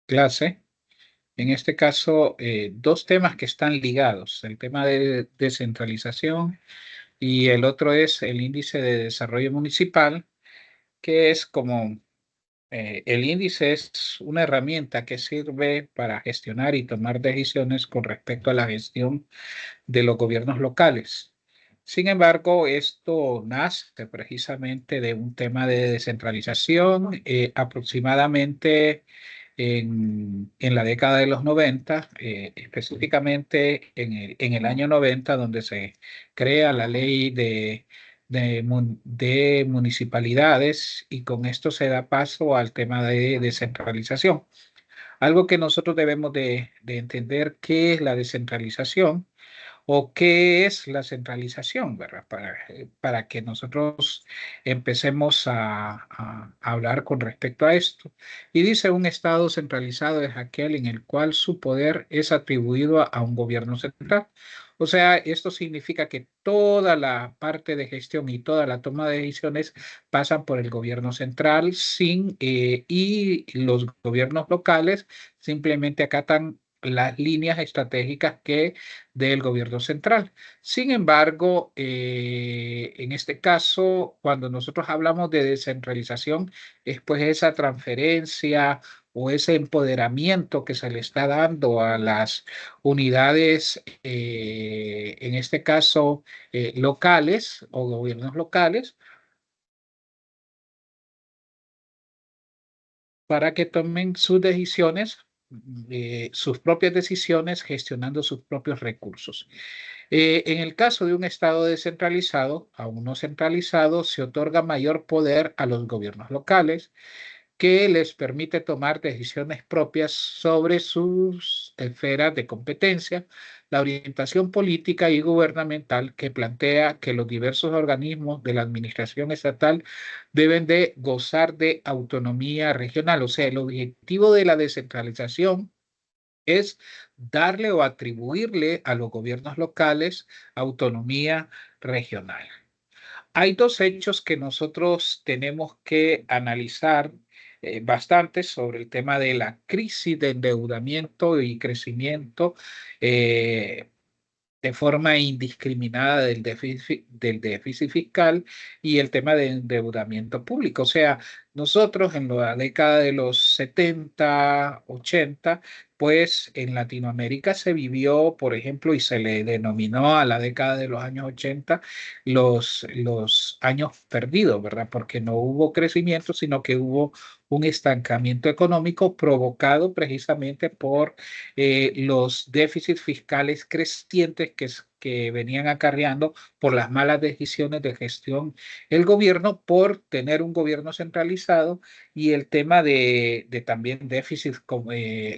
clase. En este caso, dos temas que están ligados, el tema de descentralización y el otro es el índice de desarrollo municipal, que es como el índice es una herramienta que sirve para gestionar y tomar decisiones con respecto a la gestión de los gobiernos locales. Sin embargo, esto nace precisamente de un tema de descentralización, aproximadamente en la década de los 90, específicamente en el año 90, donde se crea la ley de municipalidades y con esto se da paso al tema de descentralización. Algo que nosotros debemos de entender qué es la descentralización o qué es la centralización, ¿verdad? Para que nosotros empecemos a hablar con respecto a esto. Y dice, un Estado centralizado es aquel en el cual su poder es atribuido a un gobierno central. O sea, esto significa que toda la parte de gestión y toda la toma de decisiones pasan por el gobierno central y los gobiernos locales simplemente acatan las líneas estratégicas que del gobierno central. Sin embargo, en este caso, cuando nosotros hablamos de descentralización, es pues esa transferencia o ese empoderamiento que se le está dando a las unidades, en este caso, locales o gobiernos locales, para que tomen sus decisiones, sus propias decisiones, gestionando sus propios recursos. En el caso de un Estado descentralizado, aún no centralizado, se otorga mayor poder a los gobiernos locales, que les permite tomar decisiones propias sobre sus esferas de competencia, la orientación política y gubernamental que plantea que los diversos organismos de la administración estatal deben de gozar de autonomía regional. O sea, el objetivo de la descentralización es darle o atribuirle a los gobiernos locales autonomía regional. Hay dos hechos que nosotros tenemos que analizar bastante sobre el tema de la crisis de endeudamiento y crecimiento eh, de forma indiscriminada del déficit fiscal y el tema de endeudamiento público. O sea, nosotros en la década de los 70, 80, pues en Latinoamérica se vivió, por ejemplo, y se le denominó a la década de los años 80 los años perdidos, ¿verdad? Porque no hubo crecimiento, sino que hubo un estancamiento económico provocado precisamente por los déficits fiscales crecientes que venían acarreando por las malas decisiones de gestión el gobierno por tener un gobierno centralizado y el tema de también déficits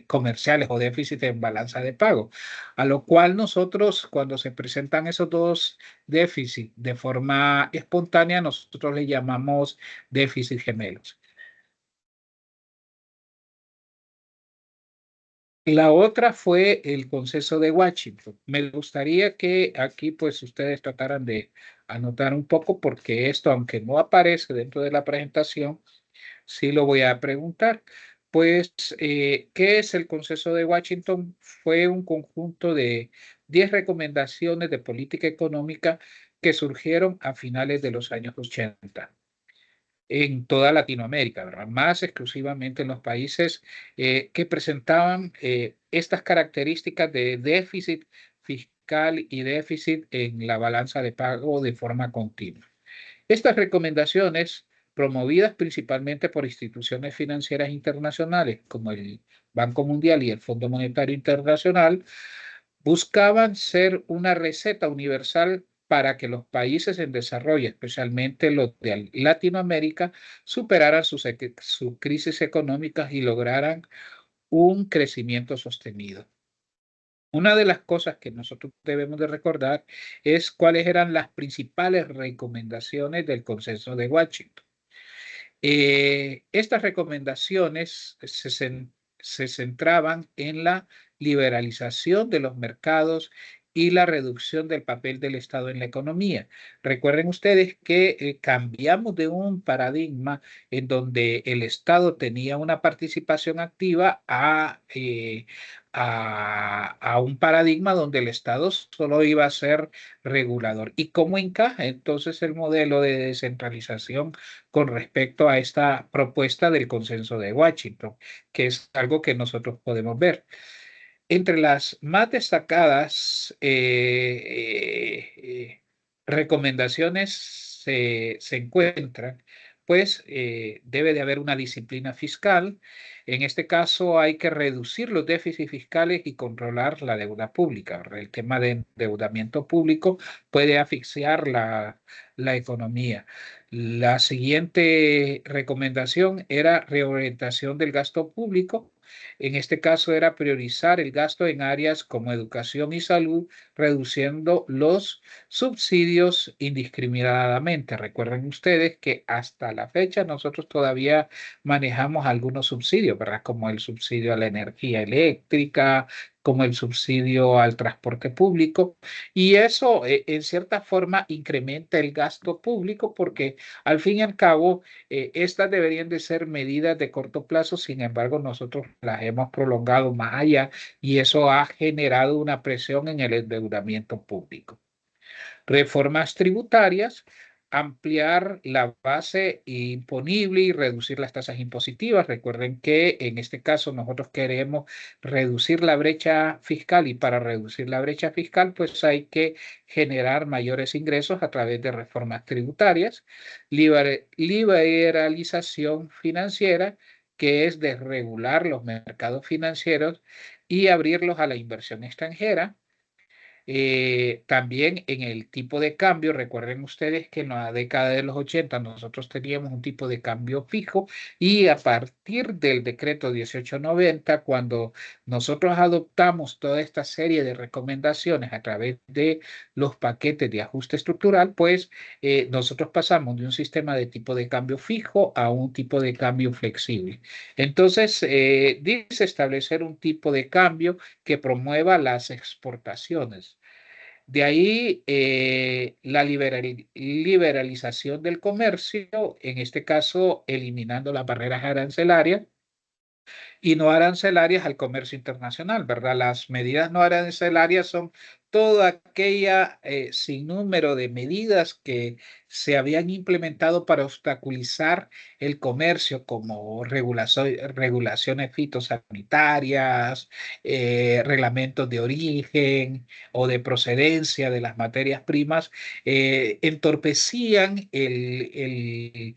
comerciales o déficits en balanza de pago. A lo cual nosotros, cuando se presentan esos dos déficits de forma espontánea, nosotros le llamamos déficits gemelos. La otra fue el consenso de Washington. Me gustaría que aquí pues ustedes trataran de anotar un poco porque esto, aunque no aparece dentro de la presentación, sí lo voy a preguntar. Pues, ¿qué es el consenso de Washington? Fue un conjunto de 10 recomendaciones de política económica que surgieron a finales de los años 80 en toda Latinoamérica, ¿verdad? Más exclusivamente en los países que presentaban estas características de déficit fiscal y déficit en la balanza de pago de forma continua. Estas recomendaciones, promovidas principalmente por instituciones financieras internacionales como el Banco Mundial y el Fondo Monetario Internacional, buscaban ser una receta universal para que los países en desarrollo, especialmente los de Latinoamérica, superaran sus crisis económicas y lograran un crecimiento sostenido. Una de las cosas que nosotros debemos de recordar es cuáles eran las principales recomendaciones del Consenso de Washington. Estas recomendaciones se centraban en la liberalización de los mercados y la reducción del papel del Estado en la economía. Recuerden ustedes que cambiamos de un paradigma en donde el Estado tenía una participación activa a un paradigma donde el Estado solo iba a ser regulador. ¿Y cómo encaja entonces el modelo de descentralización con respecto a esta propuesta del consenso de Washington, que es algo que nosotros podemos ver? Entre las más destacadas recomendaciones se encuentran, pues debe de haber una disciplina fiscal. En este caso hay que reducir los déficits fiscales y controlar la deuda pública. El tema de endeudamiento público puede asfixiar la economía. La siguiente recomendación era reorientación del gasto público. En este caso era priorizar el gasto en áreas como educación y salud, reduciendo los subsidios indiscriminadamente. Recuerden ustedes que hasta la fecha nosotros todavía manejamos algunos subsidios, ¿verdad? Como el subsidio a la energía eléctrica, como el subsidio al transporte público, y eso en cierta forma incrementa el gasto público porque al fin y al cabo estas deberían de ser medidas de corto plazo, sin embargo, nosotros las hemos prolongado más allá y eso ha generado una presión en el endeudamiento público. Reformas tributarias, ampliar la base imponible y reducir las tasas impositivas. Recuerden que en este caso nosotros queremos reducir la brecha fiscal y para reducir la brecha fiscal pues hay que generar mayores ingresos a través de reformas tributarias, liberalización financiera, que es desregular los mercados financieros y abrirlos a la inversión extranjera. También en el tipo de cambio, recuerden ustedes que en la década de los 80 nosotros teníamos un tipo de cambio fijo y a partir del decreto 1890, cuando nosotros adoptamos toda esta serie de recomendaciones a través de los paquetes de ajuste estructural, pues nosotros pasamos de un sistema de tipo de cambio fijo a un tipo de cambio flexible. Entonces, dice establecer un tipo de cambio que promueva las exportaciones. De ahí la liberalización del comercio, en este caso eliminando las barreras arancelarias y no arancelarias al comercio internacional, ¿verdad? Las medidas no arancelarias son toda aquella sinnúmero de medidas que se habían implementado para obstaculizar el comercio, como regulaciones fitosanitarias, reglamentos de origen o de procedencia de las materias primas, entorpecían el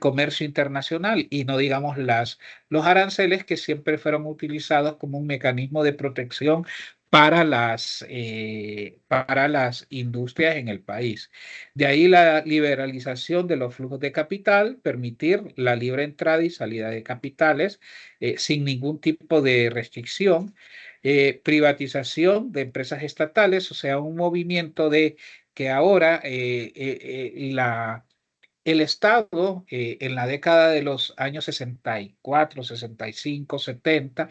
comercio internacional y no digamos los aranceles que siempre fueron utilizados como un mecanismo de protección para las industrias en el país. De ahí la liberalización de los flujos de capital, permitir la libre entrada y salida de capitales sin ningún tipo de restricción, privatización de empresas estatales, o sea, un movimiento de que ahora el Estado, en la década de los años 64, 65, 70,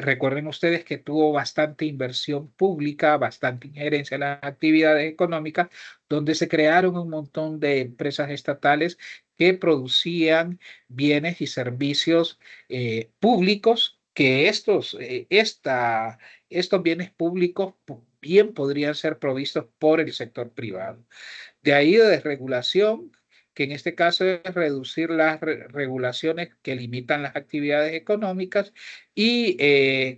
recuerden ustedes que tuvo bastante inversión pública, bastante injerencia en las actividades económicas, donde se crearon un montón de empresas estatales que producían bienes y servicios públicos, que estos bienes públicos bien podrían ser provistos por el sector privado. De ahí de desregulación, que en este caso es reducir las regulaciones que limitan las actividades económicas y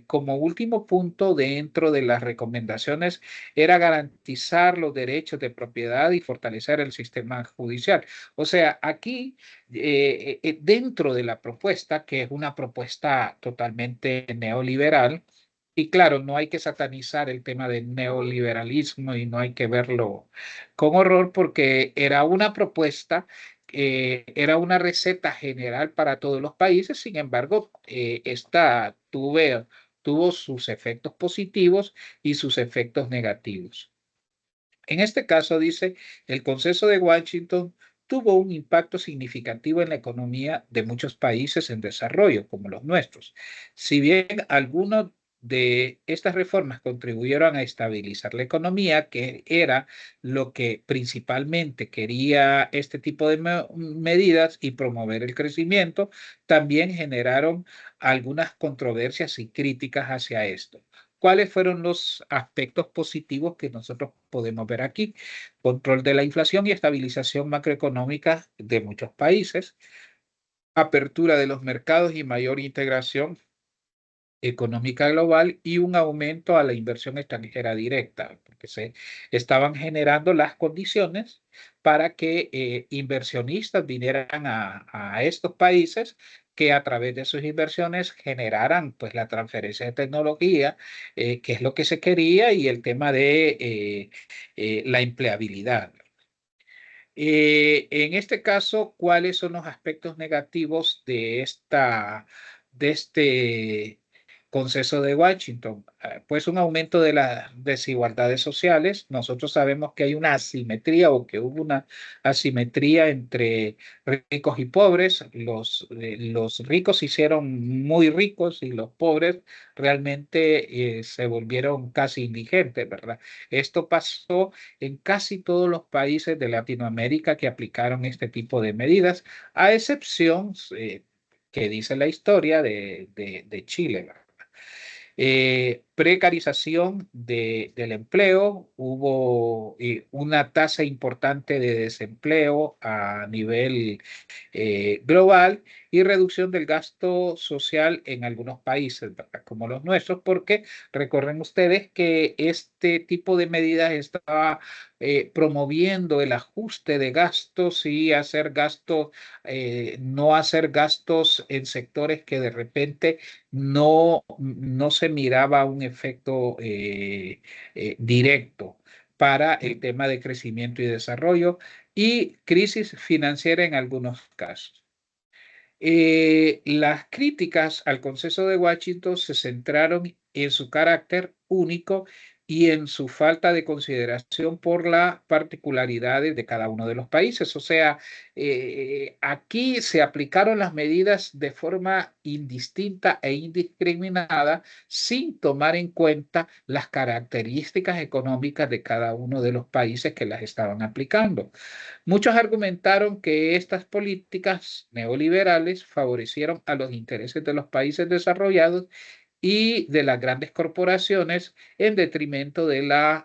como último punto dentro de las recomendaciones era garantizar los derechos de propiedad y fortalecer el sistema judicial. O sea, aquí dentro de la propuesta, que es una propuesta totalmente neoliberal, y claro, no hay que satanizar el tema del neoliberalismo y no hay que verlo con horror porque era una propuesta, era una receta general para todos los países, sin embargo, esta tuvo sus efectos positivos y sus efectos negativos. En este caso, dice, el Consenso de Washington tuvo un impacto significativo en la economía de muchos países en desarrollo, como los nuestros. Si bien algunos de estas reformas contribuyeron a estabilizar la economía, que era lo que principalmente quería este tipo de medidas, y promover el crecimiento, también generaron algunas controversias y críticas hacia esto. ¿Cuáles fueron los aspectos positivos que nosotros podemos ver aquí? Control de la inflación y estabilización macroeconómica de muchos países, apertura de los mercados y mayor integración económica global, y un aumento a la inversión extranjera directa, porque se estaban generando las condiciones para que inversionistas vinieran a estos países, que a través de sus inversiones generaran pues la transferencia de tecnología, que es lo que se quería, y el tema de la empleabilidad. En este caso, ¿cuáles son los aspectos negativos de este consenso de Washington? Pues un aumento de las desigualdades sociales. Nosotros sabemos que hay una asimetría, o que hubo una asimetría entre ricos y pobres. Los ricos se hicieron muy ricos, y los pobres realmente se volvieron casi indigentes, ¿verdad? Esto pasó en casi todos los países de Latinoamérica que aplicaron este tipo de medidas, a excepción, que dice la historia, de Chile, ¿verdad? Precarización del empleo. Hubo una tasa importante de desempleo a nivel global, y reducción del gasto social en algunos países, ¿verdad?, como los nuestros, porque recuerden ustedes que este tipo de medidas estaba promoviendo el ajuste de gastos, y hacer gastos, no hacer gastos en sectores que de repente no se miraba un efecto directo para el tema de crecimiento y desarrollo, y crisis financiera en algunos casos. Las críticas al Consenso de Washington se centraron en su carácter único y en su falta de consideración por las particularidades de cada uno de los países. O sea, aquí se aplicaron las medidas de forma indistinta e indiscriminada, sin tomar en cuenta las características económicas de cada uno de los países que las estaban aplicando. Muchos argumentaron que estas políticas neoliberales favorecieron a los intereses de los países desarrollados y de las grandes corporaciones, en detrimento de las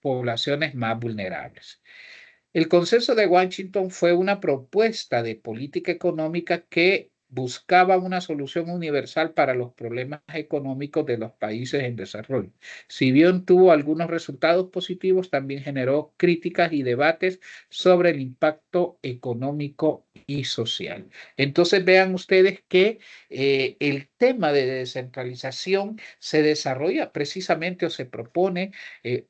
poblaciones más vulnerables. El Consenso de Washington fue una propuesta de política económica que buscaba una solución universal para los problemas económicos de los países en desarrollo. Si bien tuvo algunos resultados positivos, también generó críticas y debates sobre el impacto económico y social. Entonces vean ustedes que el tema de descentralización se desarrolla precisamente, o se propone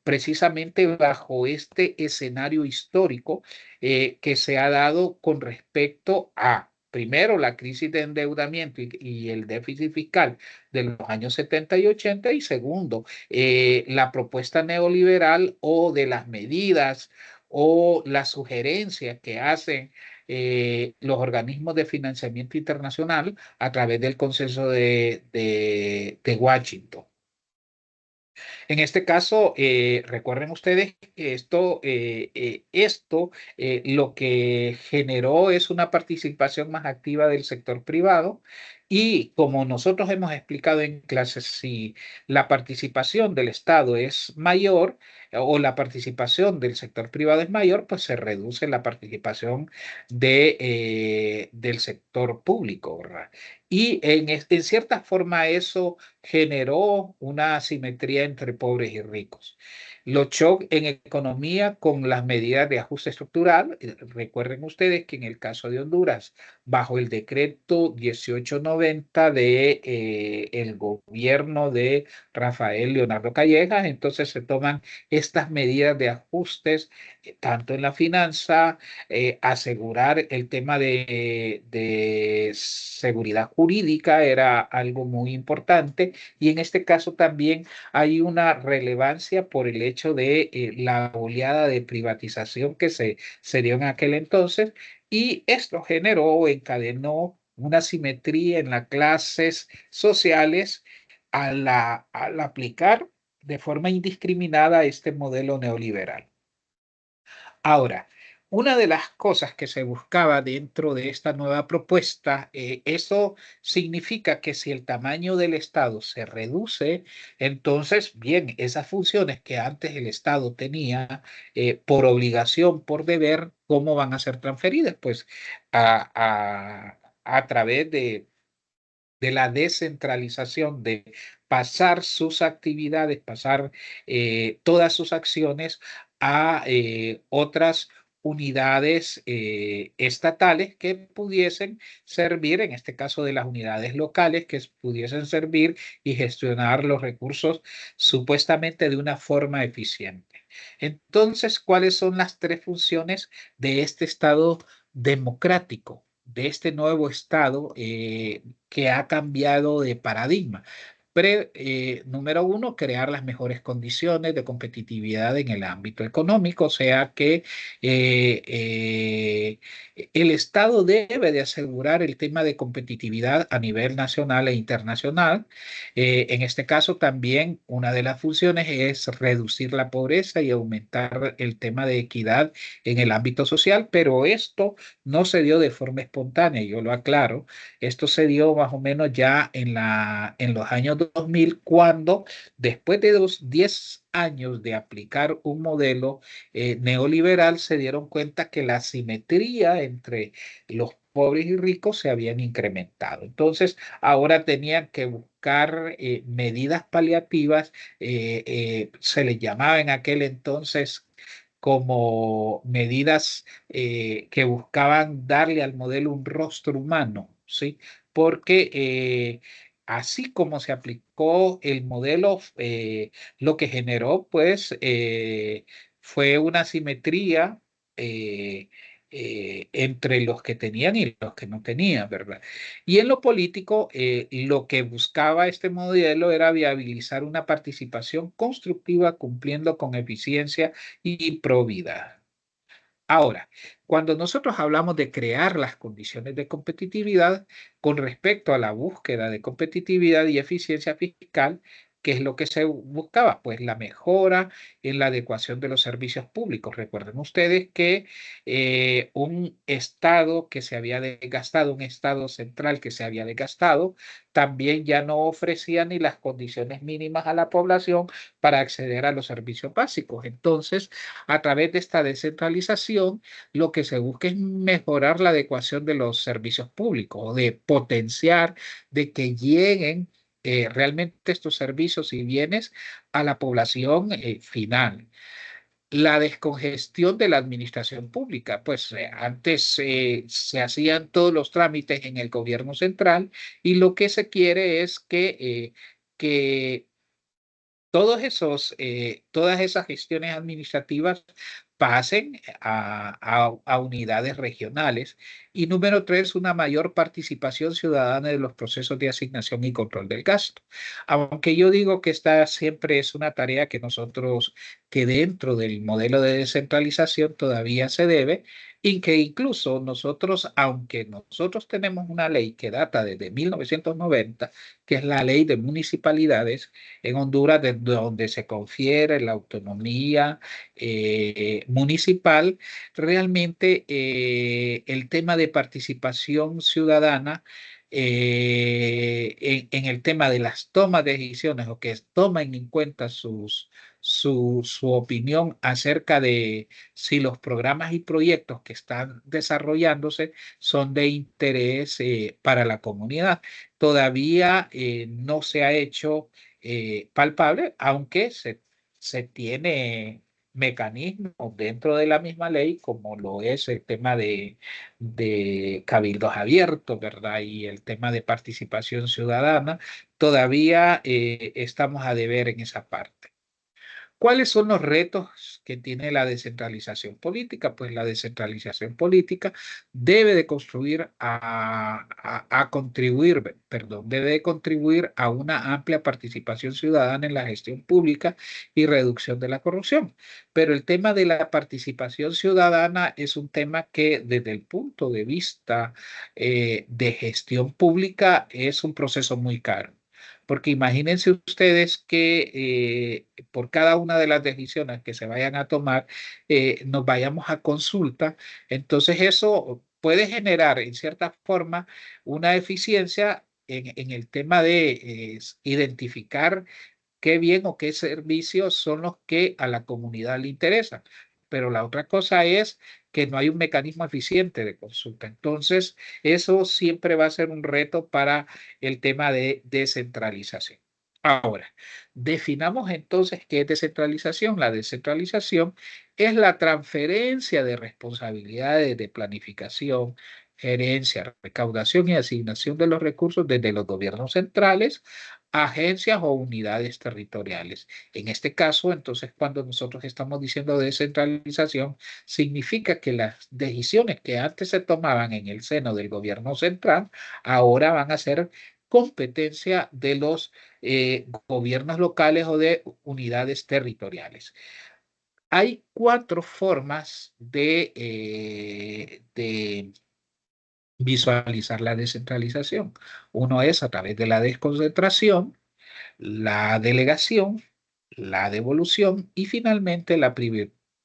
precisamente bajo este escenario histórico que se ha dado con respecto a, primero, la crisis de endeudamiento y el déficit fiscal de los años 70 y 80, y segundo, la propuesta neoliberal, o de las medidas o las sugerencias que hacen los organismos de financiamiento internacional a través del Consenso de Washington. En este caso, recuerden ustedes que esto lo que generó es una participación más activa del sector privado, y como nosotros hemos explicado en clases, si la participación del Estado es mayor, o la participación del sector privado es mayor, pues se reduce la participación del sector público, ¿verdad? Y en cierta forma eso generó una asimetría entre pobres y ricos. Los shocks en economía con las medidas de ajuste estructural. Recuerden ustedes que en el caso de Honduras, bajo el decreto 1890 de el gobierno de Rafael Leonardo Callejas, entonces se toman estas medidas de ajustes, tanto en la finanza, asegurar el tema de seguridad jurídica era algo muy importante, y en este caso también hay una relevancia por el hecho de la oleada de privatización que se dio en aquel entonces, y esto generó o encadenó una simetría en las clases sociales, al aplicar de forma indiscriminada este modelo neoliberal. Ahora, una de las cosas que se buscaba dentro de esta nueva propuesta, eso significa que si el tamaño del Estado se reduce, entonces, bien, esas funciones que antes el Estado tenía por obligación, por deber, ¿cómo van a ser transferidas? Pues a través de la descentralización, de pasar sus actividades, pasar todas sus acciones a otras unidades estatales que pudiesen servir, en este caso de las unidades locales, que pudiesen servir y gestionar los recursos supuestamente de una forma eficiente. Entonces, ¿cuáles son las tres funciones de este Estado democrático? De este nuevo Estado que ha cambiado de paradigma. Número uno, crear las mejores condiciones de competitividad en el ámbito económico, o sea que el Estado debe de asegurar el tema de competitividad a nivel nacional e internacional. En este caso también una de las funciones es reducir la pobreza y aumentar el tema de equidad en el ámbito social, pero esto no se dio de forma espontánea, yo lo aclaro. Esto se dio más o menos ya en los años 2000, cuando después de 10 años de aplicar un modelo neoliberal, se dieron cuenta que la asimetría entre los pobres y ricos se habían incrementado. Entonces, ahora tenían que buscar medidas paliativas, se les llamaba en aquel entonces como medidas que buscaban darle al modelo un rostro humano, ¿sí? Porque así como se aplicó el modelo, lo que generó, pues, fue una simetría entre los que tenían y los que no tenían, ¿verdad? Y en lo político, lo que buscaba este modelo era viabilizar una participación constructiva cumpliendo con eficiencia y probidad. Ahora, cuando nosotros hablamos de crear las condiciones de competitividad con respecto a la búsqueda de competitividad y eficiencia fiscal, ¿qué es lo que se buscaba? Pues la mejora en la adecuación de los servicios públicos. Recuerden ustedes que un Estado que se había desgastado, un Estado central que se había desgastado, también ya no ofrecía ni las condiciones mínimas a la población para acceder a los servicios básicos. Entonces, a través de esta descentralización, lo que se busca es mejorar la adecuación de los servicios públicos, de potenciar, de que lleguen realmente estos servicios y bienes a la población final. La descongestión de la administración pública, pues antes se hacían todos los trámites en el gobierno central y lo que se quiere es que todas esas gestiones administrativas pasen a unidades regionales. Y número tres, una mayor participación ciudadana de los procesos de asignación y control del gasto. Aunque yo digo que esta siempre es una tarea que dentro del modelo de descentralización todavía se debe, y que incluso nosotros, aunque nosotros tenemos una ley que data desde 1990, que es la ley de municipalidades, en Honduras, de donde se confiere la autonomía municipal, realmente el tema de participación ciudadana en el tema de las tomas de decisiones o que tomen en cuenta su opinión acerca de si los programas y proyectos que están desarrollándose son de interés para la comunidad. Todavía no se ha hecho palpable, aunque se tiene mecanismos dentro de la misma ley, como lo es el tema de cabildos abiertos, ¿verdad? Y el tema de participación ciudadana, todavía estamos a deber en esa parte. ¿Cuáles son los retos que tiene la descentralización política? Pues la descentralización política debe de construir a contribuir, perdón, debe de contribuir a una amplia participación ciudadana en la gestión pública y reducción de la corrupción. Pero el tema de la participación ciudadana es un tema que desde el punto de vista de gestión pública es un proceso muy caro. porque imagínense ustedes que por cada una de las decisiones que se vayan a tomar, nos vayamos a consulta, entonces eso puede generar en cierta forma una eficiencia en el tema de identificar qué bien o qué servicios son los que a la comunidad le interesan. Pero la otra cosa es que no hay un mecanismo eficiente de consulta. Entonces, eso siempre va a ser un reto para el tema de descentralización. Ahora, definamos entonces qué es descentralización. La descentralización es la transferencia de responsabilidades de planificación, gerencia, recaudación y asignación de los recursos desde los gobiernos centrales agencias o unidades territoriales. En este caso, entonces, cuando nosotros estamos diciendo descentralización, significa que las decisiones que antes se tomaban en el seno del gobierno central, ahora van a ser competencia de los gobiernos locales o de unidades territoriales. Hay cuatro formas de visualizar la descentralización. Uno es a través de la desconcentración, la delegación, la devolución y finalmente la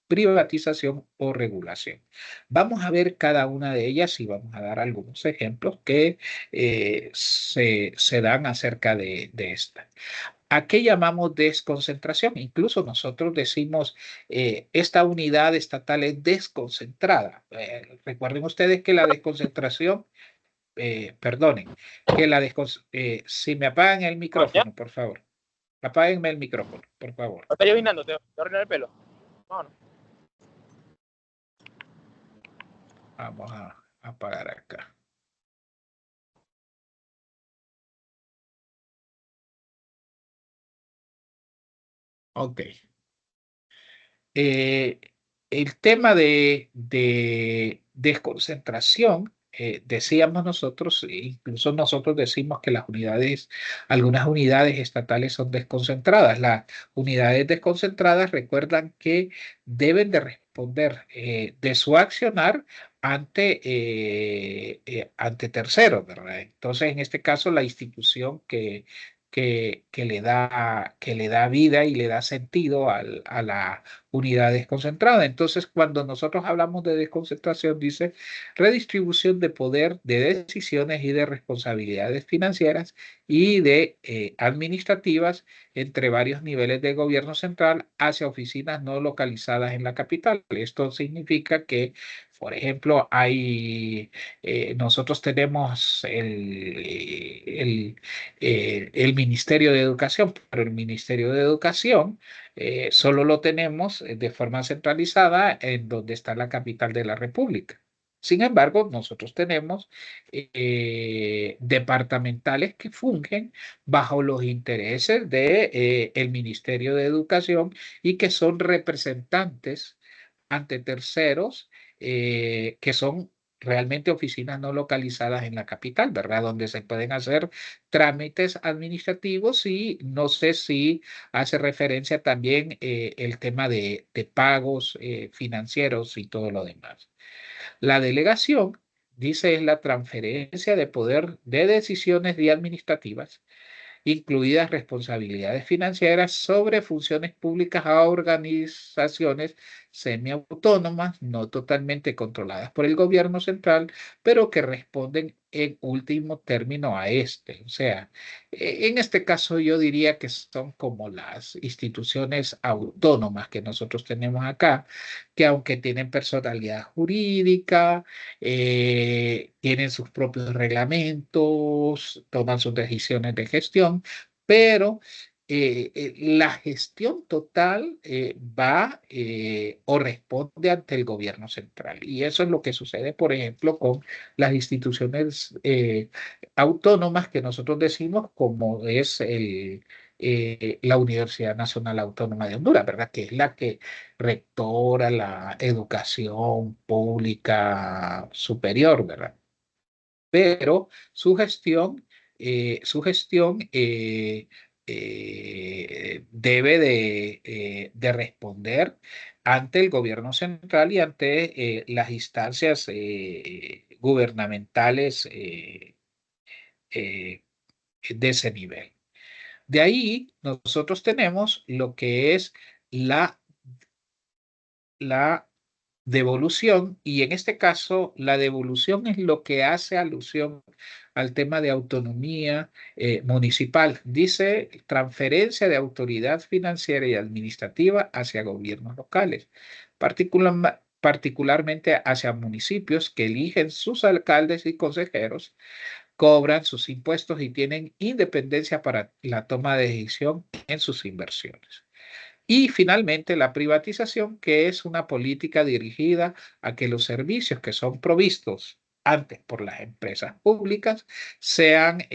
privatización o regulación. Vamos a ver cada una de ellas y vamos a dar algunos ejemplos que se dan acerca de esta. ¿A qué llamamos desconcentración? Incluso nosotros decimos, esta unidad estatal es desconcentrada. Recuerden ustedes que la desconcentración, perdonen, que si me apagan el Bueno, ya. micrófono, por favor. Apáguenme el micrófono, por favor. Está llovinando, te voy a arreglar el pelo. Vámonos. Vamos a apagar acá. Ok. Eh, el tema de desconcentración, decíamos nosotros, incluso nosotros decimos que algunas unidades estatales son desconcentradas. Las unidades desconcentradas recuerdan que deben de responder de su accionar ante terceros, ¿verdad? Entonces, en este caso, la institución que le da vida y le da sentido a la unidad desconcentrada. Entonces, cuando nosotros hablamos de desconcentración, dice redistribución de poder, de decisiones y de responsabilidades financieras y de administrativas entre varios niveles de gobierno central hacia oficinas no localizadas en la capital. Esto significa que, por ejemplo, nosotros tenemos el Ministerio de Educación, pero el Ministerio de Educación solo lo tenemos de forma centralizada en donde está la capital de la República. Sin embargo, nosotros tenemos departamentales que fungen bajo los intereses de, el Ministerio de Educación y que son representantes ante terceros que son realmente oficinas no localizadas en la capital, ¿verdad? Donde se pueden hacer trámites administrativos y no sé si hace referencia también el tema de pagos financieros y todo lo demás. La delegación, dice, es la transferencia de poder de decisiones y administrativas incluidas responsabilidades financieras sobre funciones públicas a organizaciones semiautónomas, no totalmente controladas por el gobierno central, pero que responden en último término a este. O sea, en este caso yo diría que son como las instituciones autónomas que nosotros tenemos acá, que aunque tienen personalidad jurídica, tienen sus propios reglamentos, toman sus decisiones de gestión, pero la gestión total va o responde ante el gobierno central. Y eso es lo que sucede, por ejemplo, con las instituciones autónomas que nosotros decimos, como es la Universidad Nacional Autónoma de Honduras, ¿verdad? Que es la que rectora la educación pública superior, ¿verdad? Pero su gestión debe de responder ante el gobierno central y ante las instancias gubernamentales de ese nivel. De ahí nosotros tenemos lo que es la devolución, y en este caso la devolución es lo que hace alusión al tema de autonomía municipal. Dice transferencia de autoridad financiera y administrativa hacia gobiernos locales, particularmente hacia municipios que eligen sus alcaldes y consejeros, cobran sus impuestos y tienen independencia para la toma de decisión en sus inversiones. Y finalmente, la privatización, que es una política dirigida a que los servicios que son provistos antes por las empresas públicas sean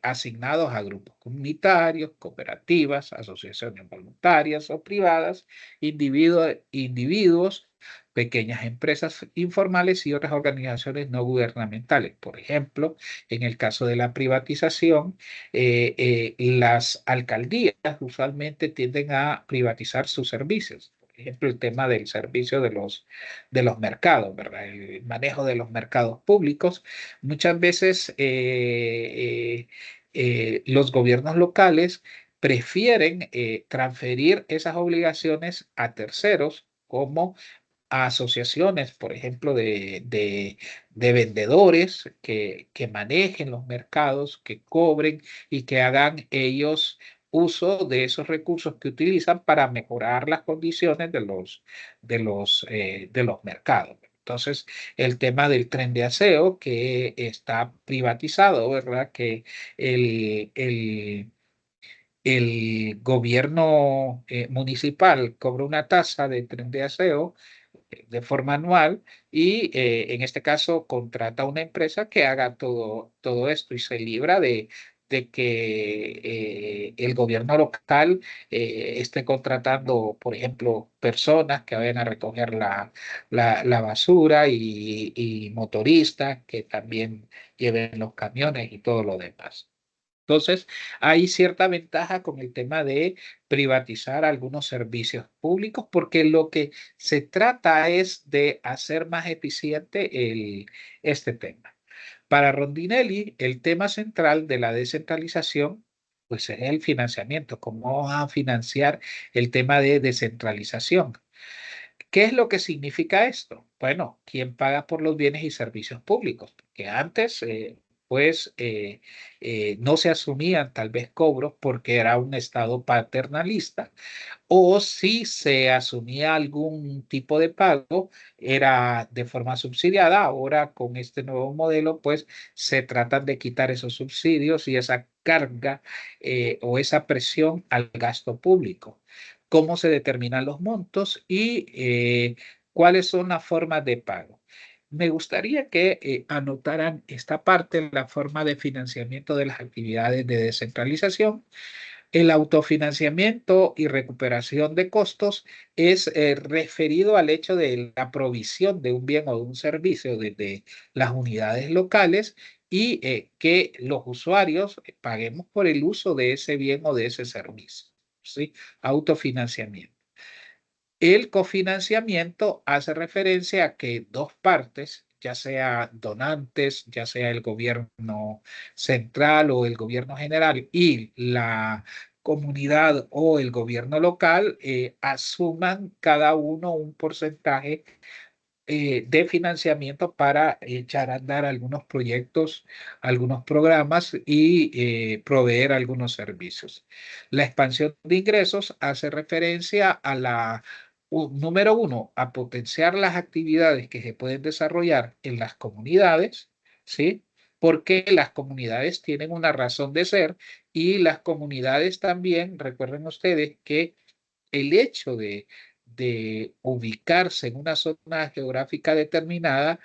asignados a grupos comunitarios, cooperativas, asociaciones voluntarias o privadas, individuos, pequeñas empresas informales y otras organizaciones no gubernamentales. Por ejemplo, en el caso de la privatización, las alcaldías usualmente tienden a privatizar sus servicios. Por ejemplo, el tema del servicio de los mercados, ¿verdad? El manejo de los mercados públicos. Muchas veces los gobiernos locales prefieren transferir esas obligaciones a terceros, como a asociaciones, por ejemplo, de vendedores que manejen los mercados, que cobren y que hagan ellos uso de esos recursos que utilizan para mejorar las condiciones de los mercados. Entonces, el tema del tren de aseo que está privatizado, ¿verdad? Que el, el, el gobierno municipal cobra una tasa de tren de aseo de forma anual y en este caso contrata a una empresa que haga todo esto y se libra de que el gobierno local esté contratando, por ejemplo, personas que vayan a recoger la basura y motoristas que también lleven los camiones y todo lo demás. Entonces, hay cierta ventaja con el tema de privatizar algunos servicios públicos porque lo que se trata es de hacer más eficiente este tema. Para Rondinelli, el tema central de la descentralización, pues es el financiamiento. ¿Cómo vamos a financiar el tema de descentralización? ¿Qué es lo que significa esto? Bueno, ¿quién paga por los bienes y servicios públicos? Porque antes, no se asumían tal vez cobros porque era un Estado paternalista, o si se asumía algún tipo de pago, era de forma subsidiada. Ahora, con este nuevo modelo, pues se tratan de quitar esos subsidios y esa carga o esa presión al gasto público. ¿Cómo se determinan los montos y cuáles son las formas de pago? Me gustaría que anotaran esta parte, la forma de financiamiento de las actividades de descentralización. El autofinanciamiento y recuperación de costos es referido al hecho de la provisión de un bien o de un servicio desde las unidades locales y que los usuarios paguemos por el uso de ese bien o de ese servicio. ¿Sí? Autofinanciamiento. El cofinanciamiento hace referencia a que dos partes, ya sea donantes, ya sea el gobierno central o el gobierno general y la comunidad o el gobierno local, asuman cada uno un porcentaje de financiamiento para echar a andar algunos proyectos, algunos programas y proveer algunos servicios. La expansión de ingresos hace referencia a número uno, a potenciar las actividades que se pueden desarrollar en las comunidades, ¿sí? Porque las comunidades tienen una razón de ser y las comunidades también, recuerden ustedes que el hecho de ubicarse en una zona geográfica determinada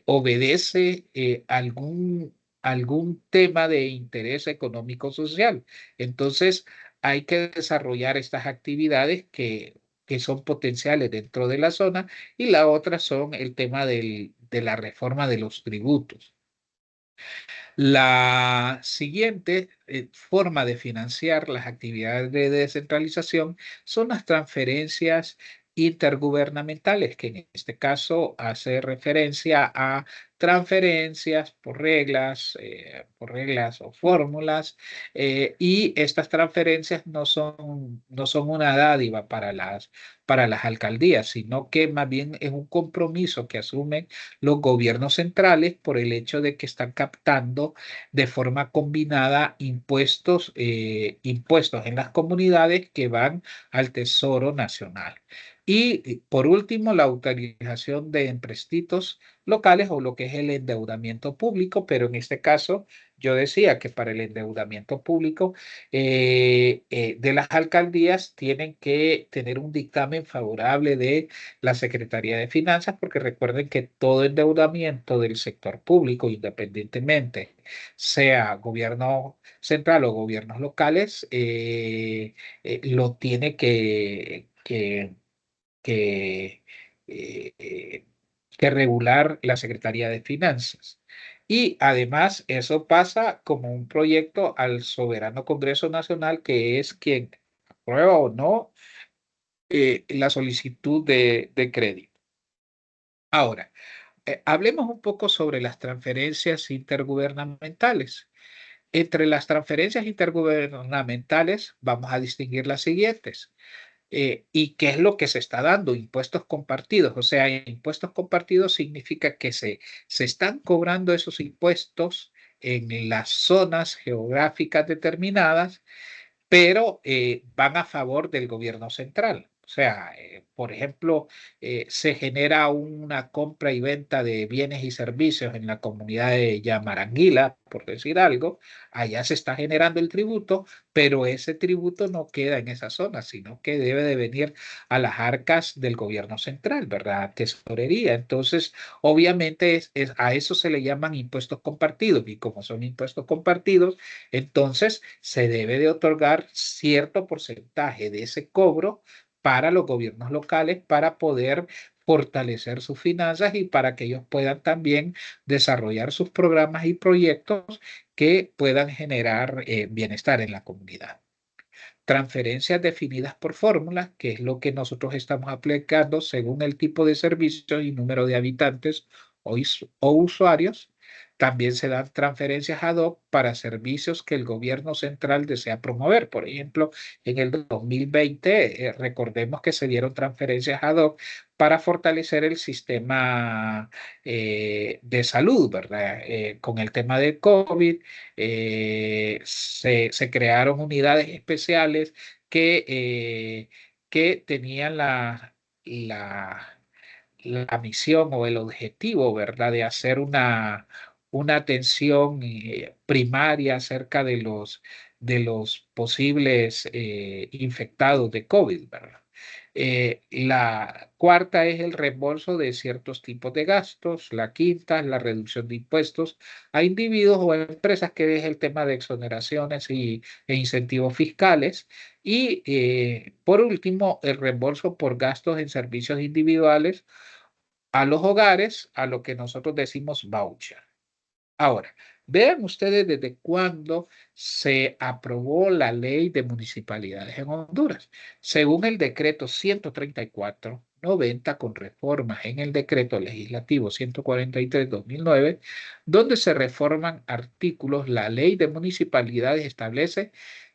obedece algún tema de interés económico-social. Entonces, hay que desarrollar estas actividades que son potenciales dentro de la zona, y la otra son el tema de la reforma de los tributos. La siguiente forma de financiar las actividades de descentralización son las transferencias intergubernamentales, que en este caso hace referencia a transferencias por reglas o fórmulas, y estas transferencias no son una dádiva para las alcaldías, sino que más bien es un compromiso que asumen los gobiernos centrales por el hecho de que están captando de forma combinada impuestos en las comunidades que van al Tesoro Nacional. Y por último, la autorización de empréstitos locales o lo que es el endeudamiento público, pero en este caso yo decía que para el endeudamiento público de las alcaldías tienen que tener un dictamen favorable de la Secretaría de Finanzas, porque recuerden que todo endeudamiento del sector público, independientemente sea gobierno central o gobiernos locales, lo tiene que, eh, eh, que regular la Secretaría de Finanzas. Y además eso pasa como un proyecto al soberano Congreso Nacional, que es quien aprueba o no la solicitud de crédito. Ahora, hablemos un poco sobre las transferencias intergubernamentales. Entre las transferencias intergubernamentales vamos a distinguir las siguientes. ¿Y qué es lo que se está dando? Impuestos compartidos. O sea, impuestos compartidos significa que se están cobrando esos impuestos en las zonas geográficas determinadas, pero van a favor del gobierno central. O sea, por ejemplo, se genera una compra y venta de bienes y servicios en la comunidad de Yamaranguila, por decir algo. Allá se está generando el tributo, pero ese tributo no queda en esa zona, sino que debe de venir a las arcas del gobierno central, ¿verdad? Tesorería. Entonces, obviamente a eso se le llaman impuestos compartidos, y como son impuestos compartidos, entonces se debe de otorgar cierto porcentaje de ese cobro para los gobiernos locales para poder fortalecer sus finanzas y para que ellos puedan también desarrollar sus programas y proyectos que puedan generar bienestar en la comunidad. Transferencias definidas por fórmulas, que es lo que nosotros estamos aplicando según el tipo de servicio y número de habitantes o usuarios. También se dan transferencias ad hoc para servicios que el gobierno central desea promover. Por ejemplo, en el 2020, recordemos que se dieron transferencias ad hoc para fortalecer el sistema de salud, ¿verdad? Con el tema del COVID, se crearon unidades especiales que tenían la, la misión o el objetivo, ¿verdad?, de hacer una atención primaria acerca de los posibles infectados de COVID, ¿verdad? La cuarta es el reembolso de ciertos tipos de gastos. La quinta es la reducción de impuestos a individuos o a empresas, que es el tema de exoneraciones e incentivos fiscales. Y por último, el reembolso por gastos en servicios individuales a los hogares, a lo que nosotros decimos voucher. Ahora, vean ustedes desde cuándo se aprobó la ley de municipalidades en Honduras. Según el decreto 134/90, con reformas en el decreto legislativo 143/2009, donde se reforman artículos, la ley de municipalidades establece.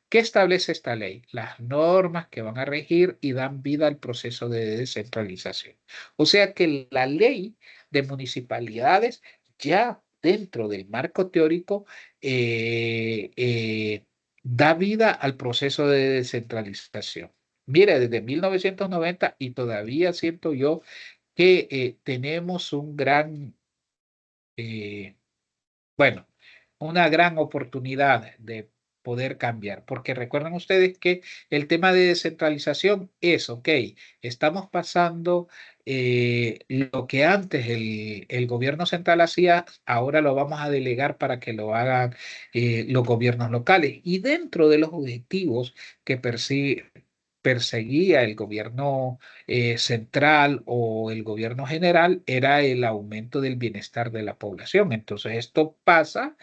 ¿Qué establece esta ley? Las normas que van a regir y dan vida al proceso de descentralización. O sea que la ley de municipalidades ya dentro del marco teórico da vida al proceso de descentralización. Mire, desde 1990 y todavía siento yo que tenemos eh, bueno, una gran oportunidad de poder cambiar, porque recuerden ustedes que el tema de descentralización es, ok, estamos pasando lo que antes el gobierno central hacía, ahora lo vamos a delegar para que lo hagan los gobiernos locales. Y dentro de los objetivos que perseguía el gobierno central o el gobierno general era el aumento del bienestar de la población. Entonces, esto pasa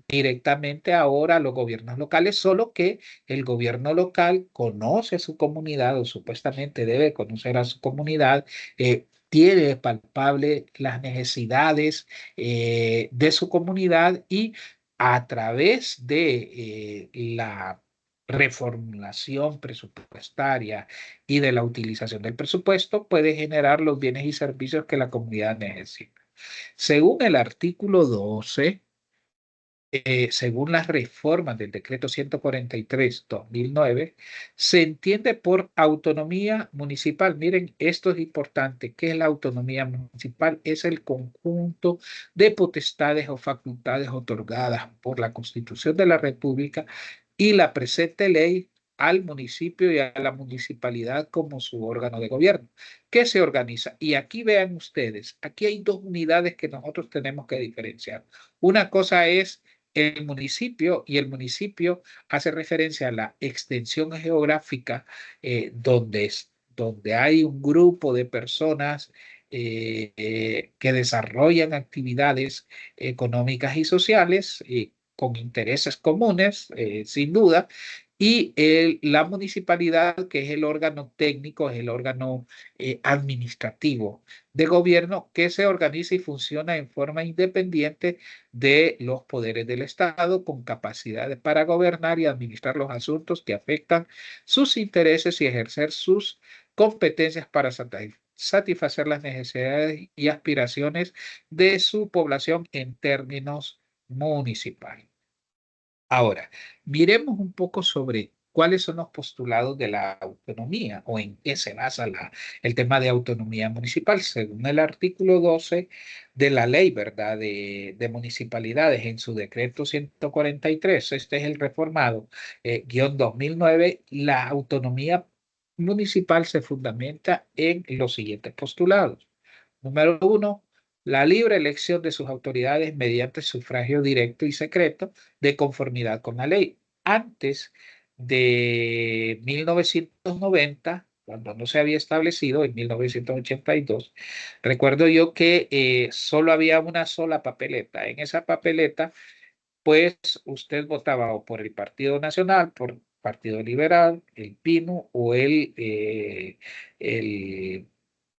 directamente ahora a los gobiernos locales, solo que el gobierno local conoce a su comunidad o supuestamente debe conocer a su comunidad, tiene palpable las necesidades de su comunidad y a través de la reformulación presupuestaria y de la utilización del presupuesto puede generar los bienes y servicios que la comunidad necesita. Según el artículo 12, según las reformas del decreto 143/2009, se entiende por autonomía municipal. Miren, esto es importante. ¿Qué es la autonomía municipal? Es el conjunto de potestades o facultades otorgadas por la Constitución de la República y la presente ley al municipio y a la municipalidad como su órgano de gobierno, que se organiza. Y aquí vean ustedes, aquí hay dos unidades que nosotros tenemos que diferenciar. Una cosa es el municipio, y el municipio hace referencia a la extensión geográfica donde hay un grupo de personas que desarrollan actividades económicas y sociales con intereses comunes, sin duda, y la municipalidad, que es el órgano técnico, es el órgano administrativo de gobierno que se organiza y funciona en forma independiente de los poderes del Estado, con capacidades para gobernar y administrar los asuntos que afectan sus intereses y ejercer sus competencias para satisfacer las necesidades y aspiraciones de su población en términos municipales. Ahora, miremos un poco sobre cuáles son los postulados de la autonomía o en qué se basa el tema de autonomía municipal. Según el artículo 12 de la ley, ¿verdad?, de municipalidades en su decreto 143, este es el reformado, guión 2009, la autonomía municipal se fundamenta en los siguientes postulados. Número uno, la libre elección de sus autoridades mediante sufragio directo y secreto de conformidad con la ley. Antes de 1990, cuando no se había establecido, en 1982, recuerdo yo que solo había una sola papeleta. En esa papeleta, pues usted votaba o por el Partido Nacional, por el Partido Liberal, el PINU o el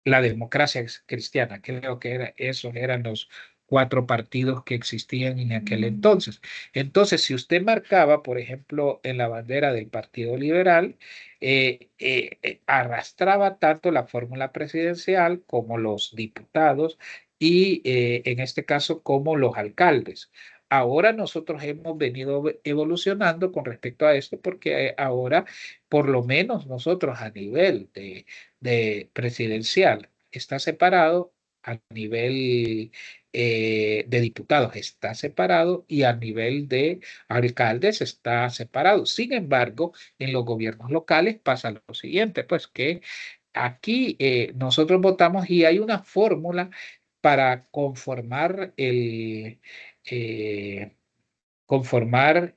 la democracia cristiana. Creo que esos eran los cuatro partidos que existían en aquel entonces. Entonces, si usted marcaba, por ejemplo, en la bandera del Partido Liberal, arrastraba tanto la fórmula presidencial como los diputados y en este caso como los alcaldes. Ahora nosotros hemos venido evolucionando con respecto a esto porque ahora, por lo menos nosotros a nivel de presidencial está separado, a nivel de diputados está separado y a nivel de alcaldes está separado. Sin embargo, en los gobiernos locales pasa lo siguiente, pues que aquí nosotros votamos y hay una fórmula para eh, conformar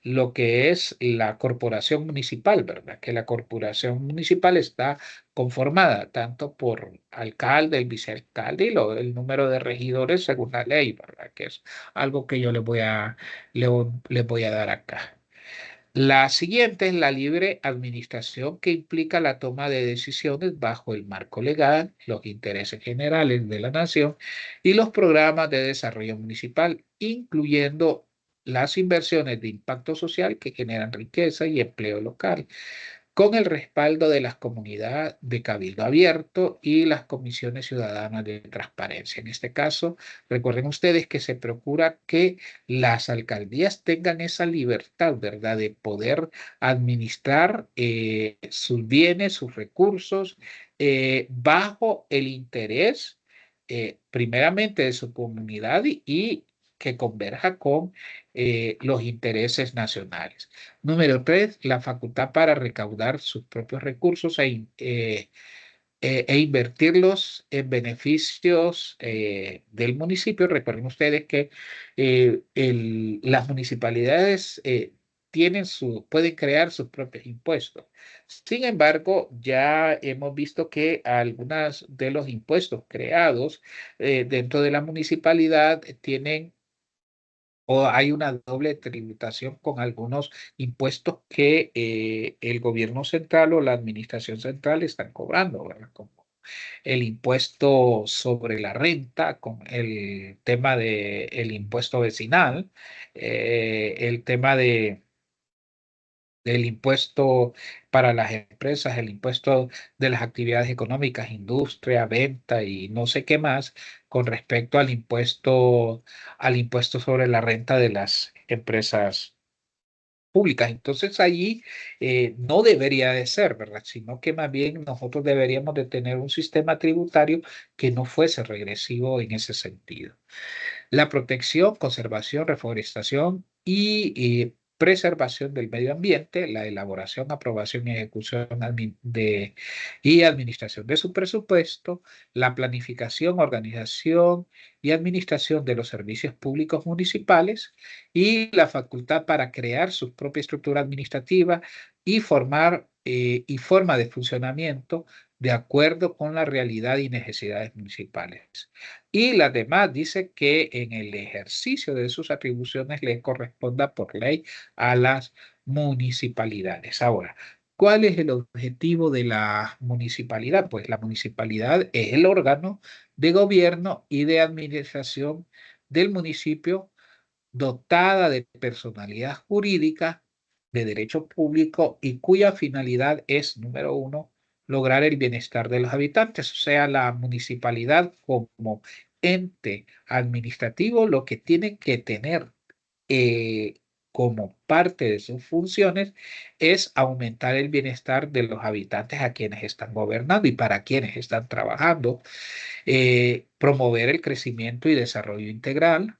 lo que es la corporación municipal, ¿verdad? Que la corporación municipal está conformada tanto por alcalde y vicealcalde y el número de regidores según la ley, ¿verdad? Que es algo que yo les voy a dar acá. La siguiente es la libre administración, que implica la toma de decisiones bajo el marco legal, los intereses generales de la nación y los programas de desarrollo municipal, incluyendo las inversiones de impacto social que generan riqueza y empleo local, con el respaldo de las comunidades de cabildo abierto y las comisiones ciudadanas de transparencia. En este caso, recuerden ustedes que se procura que las alcaldías tengan esa libertad, ¿verdad?, de poder administrar sus bienes, sus recursos, bajo el interés, primeramente, de su comunidad y que converja con los intereses nacionales. Número tres, la facultad para recaudar sus propios recursos e invertirlos en beneficios del municipio. Recuerden ustedes que las municipalidades pueden crear sus propios impuestos. Sin embargo, ya hemos visto que algunos de los impuestos creados dentro de la municipalidad tienen o hay una doble tributación con algunos impuestos que el gobierno central o la administración central están cobrando, ¿verdad? Como el impuesto sobre la renta, con el tema del impuesto vecinal, el tema del impuesto para las empresas, el impuesto de las actividades económicas, industria, venta y no sé qué más, con respecto al impuesto sobre la renta de las empresas públicas. Entonces allí no debería de ser, ¿verdad? Sino que más bien nosotros deberíamos de tener un sistema tributario que no fuese regresivo en ese sentido. La protección, conservación, reforestación y preservación del medio ambiente, la elaboración, aprobación y ejecución y administración de su presupuesto, la planificación, organización y administración de los servicios públicos municipales y la facultad para crear su propia estructura administrativa y formar y forma de funcionamiento de acuerdo con la realidad y necesidades municipales. Y las demás dice que en el ejercicio de sus atribuciones le corresponda por ley a las municipalidades. Ahora, ¿cuál es el objetivo de la municipalidad? Pues la municipalidad es el órgano de gobierno y de administración del municipio dotada de personalidad jurídica, de derecho público y cuya finalidad es, número uno, lograr el bienestar de los habitantes. O sea, la municipalidad como ente administrativo lo que tiene que tener eh, como parte de sus funciones es aumentar el bienestar de los habitantes a quienes están gobernando y para quienes están trabajando, promover el crecimiento y desarrollo integral,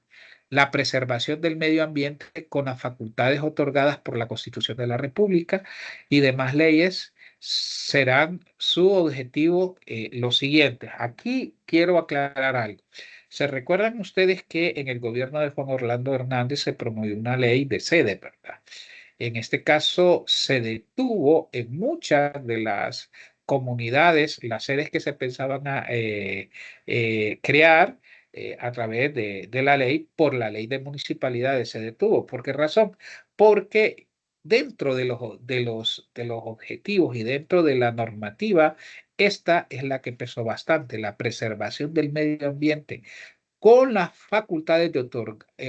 la preservación del medio ambiente con las facultades otorgadas por la Constitución de la República y demás leyes serán su objetivo los siguientes. Aquí quiero aclarar algo. ¿Se recuerdan ustedes que en el gobierno de Juan Orlando Hernández se promovió una ley de sede, verdad? En este caso, se detuvo en muchas de las comunidades las sedes que se pensaban crear a través de la ley, por la ley de municipalidades se detuvo. ¿Por qué razón? Porque dentro de los objetivos y dentro de la normativa, esta es la que pesó bastante, la preservación del medio ambiente con las facultades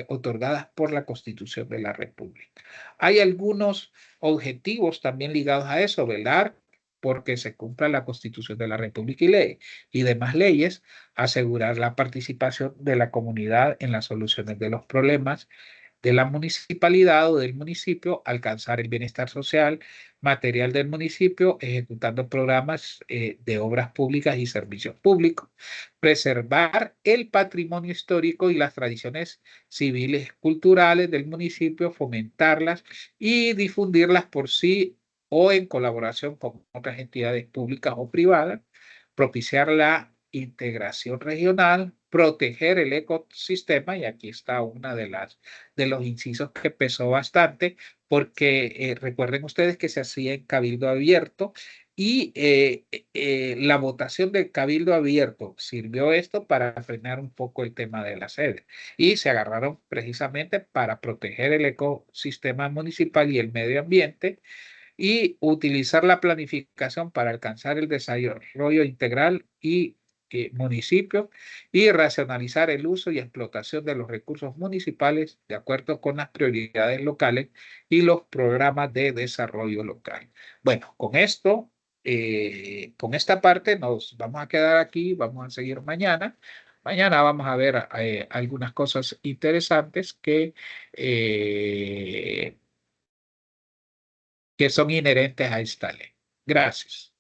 otorgadas por la Constitución de la República. Hay algunos objetivos también ligados a eso, velar porque se cumpla la Constitución de la República y demás leyes, asegurar la participación de la comunidad en las soluciones de los problemas de la municipalidad o del municipio, alcanzar el bienestar social, material del municipio, ejecutando programas de obras públicas y servicios públicos, preservar el patrimonio histórico y las tradiciones civiles culturales del municipio, fomentarlas y difundirlas por sí o en colaboración con otras entidades públicas o privadas, propiciar la integración regional, proteger el ecosistema, y aquí está una de los incisos que pesó bastante, porque recuerden ustedes que se hacía en cabildo abierto y la votación del cabildo abierto sirvió esto para frenar un poco el tema de la sede y se agarraron precisamente para proteger el ecosistema municipal y el medio ambiente y utilizar la planificación para alcanzar el desarrollo integral y municipio y racionalizar el uso y explotación de los recursos municipales de acuerdo con las prioridades locales y los programas de desarrollo local. Bueno, con esta parte nos vamos a quedar aquí, vamos a seguir mañana. Mañana vamos a ver algunas cosas interesantes que son inherentes a esta ley. Gracias.